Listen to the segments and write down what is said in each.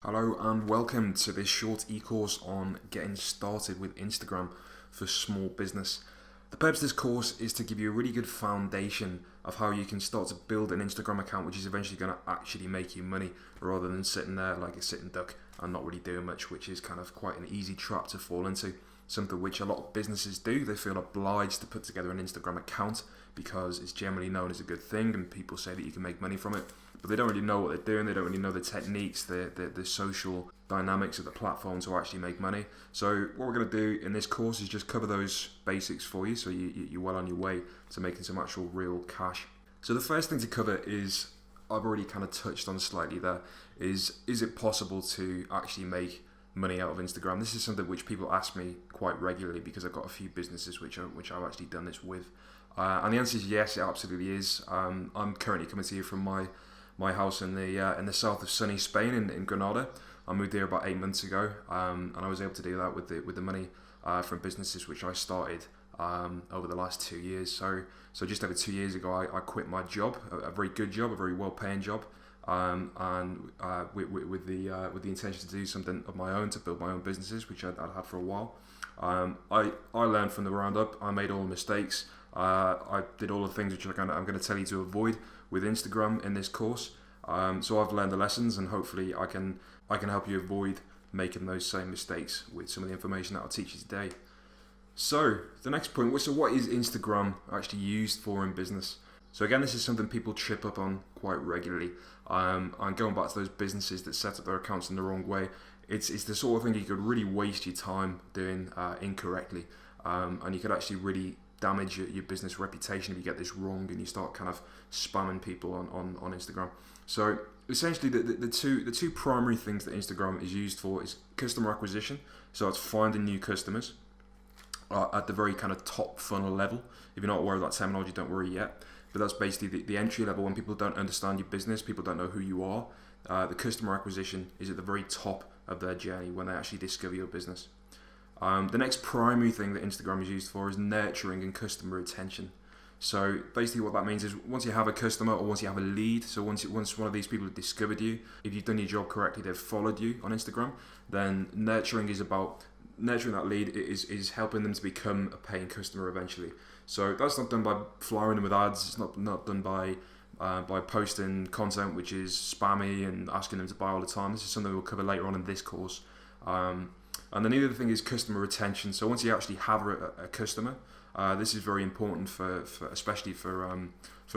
Hello and welcome to this short e-course on getting started with Instagram for small business. The purpose of this course is to give you a really good foundation of how you can start to build an Instagram account which is eventually going to actually make you money rather than sitting there like a sitting duck and not really doing much, which is kind of quite an easy trap to fall into. Something which a lot of businesses do. They feel obliged to put together an Instagram account because it's generally known as a good thing and people say that you can make money from it. But they don't really know what they're doing. They don't really know the techniques, the social dynamics of the platform to actually make money. So what we're going to do in this course is just cover those basics for you, so you're well on your way to making some actual real cash. So the first thing to cover is, I've already kind of touched on slightly there, is it possible to actually make money out of Instagram? This is something which people ask me quite regularly because I've got a few businesses which I've actually done this with. And the answer is yes, it absolutely is. I'm currently coming to you from my house in the south of sunny Spain in Granada. I moved here about 8 months ago, and I was able to do that with the money from businesses which I started over the last 2 years. So just over 2 years ago, I quit my job, a very good job, a very well-paying job, and with the intention to do something of my own, to build my own businesses, which I'd had for a while. I learned from the ground up. I made all the mistakes. I did all the things which I'm going to tell you to avoid with Instagram in this course. So I've learned the lessons, and hopefully I can help you avoid making those same mistakes with some of the information that I'll teach you today. So the next point, so what is Instagram actually used for in business? So again, this is something people trip up on quite regularly. And going back to those businesses that set up their accounts in the wrong way, it's the sort of thing you could really waste your time doing incorrectly, and you could actually really damage your business reputation if you get this wrong and you start kind of spamming people on Instagram. So essentially the two primary things that Instagram is used for is customer acquisition. So it's finding new customers at the very kind of top funnel level. If you're not aware of that terminology, don't worry yet. But that's basically the entry level when people don't understand your business, people don't know who you are. The customer acquisition is at the very top of their journey when they actually discover your business. The next primary thing that Instagram is used for is nurturing and customer retention. So basically what that means is once you have a customer or once you have a lead, so once one of these people have discovered you, if you've done your job correctly, they've followed you on Instagram, then nurturing that lead is helping them to become a paying customer eventually. So that's not done by flowering them with ads. It's not done by posting content which is spammy and asking them to buy all the time. This is something we'll cover later on in this course. And then the other thing is customer retention. So once you actually have a customer, this is very important especially for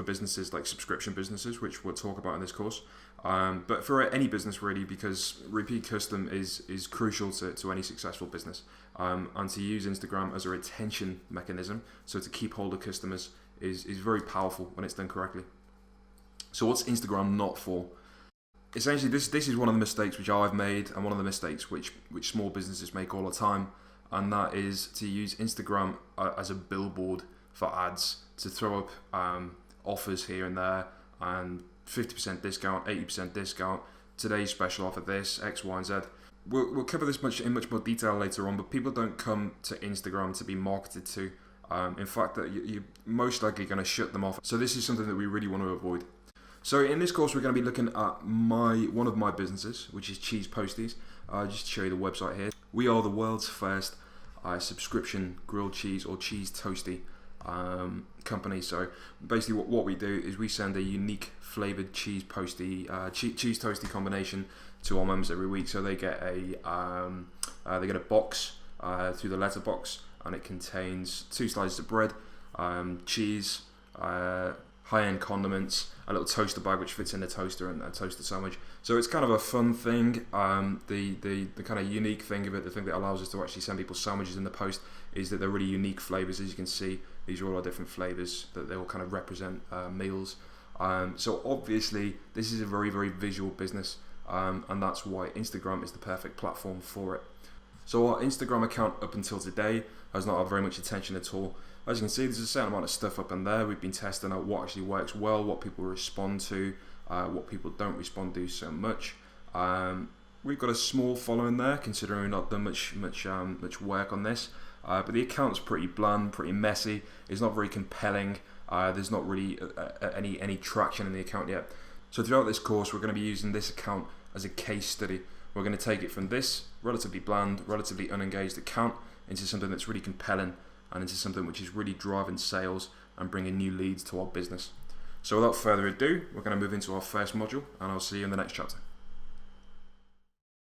businesses like subscription businesses, which we'll talk about in this course. But for any business really, because repeat custom is crucial to any successful business. And to use Instagram as a retention mechanism, so to keep hold of customers, is very powerful when it's done correctly. So what's Instagram not for? Essentially, this is one of the mistakes which I've made, and one of the mistakes which small businesses make all the time, and that is to use Instagram as a billboard for ads, to throw up offers here and there, and 50% discount, 80% discount, today's special offer this, X, Y, and Z. We'll cover this in much more detail later on, but people don't come to Instagram to be marketed to. In fact, that you're most likely going to shut them off. So this is something that we really want to avoid. So in this course, we're going to be looking at one of my businesses, which is Cheese Posties. Just to show you the website here. We are the world's first subscription grilled cheese or cheese toasty company. So basically what we do is we send a unique flavored cheese toasty combination to our members every week. So they get a box through the letterbox, and it contains 2 slices of bread, cheese, high-end condiments, a little toaster bag which fits in the toaster, and a toaster sandwich. So it's kind of a fun thing. The kind of unique thing of it, the thing that allows us to actually send people sandwiches in the post, is that they're really unique flavors. As you can see, these are all our different flavors that they all kind of represent meals. So obviously this is a very, very visual business, and that's why Instagram is the perfect platform for it. So our Instagram account up until today has not had very much attention at all. As you can see, there's a certain amount of stuff up in there. We've been testing out what actually works well, what people respond to, what people don't respond to so much. We've got a small following there, considering we've not done much work on this. But the account's pretty bland, pretty messy. It's not very compelling. There's not really any traction in the account yet. So throughout this course, we're going to be using this account as a case study. we're going to take it from this relatively bland, relatively unengaged account into something that's really compelling and into something which is really driving sales and bringing new leads to our business. So without further ado, we're going to move into our first module, and I'll see you in the next chapter.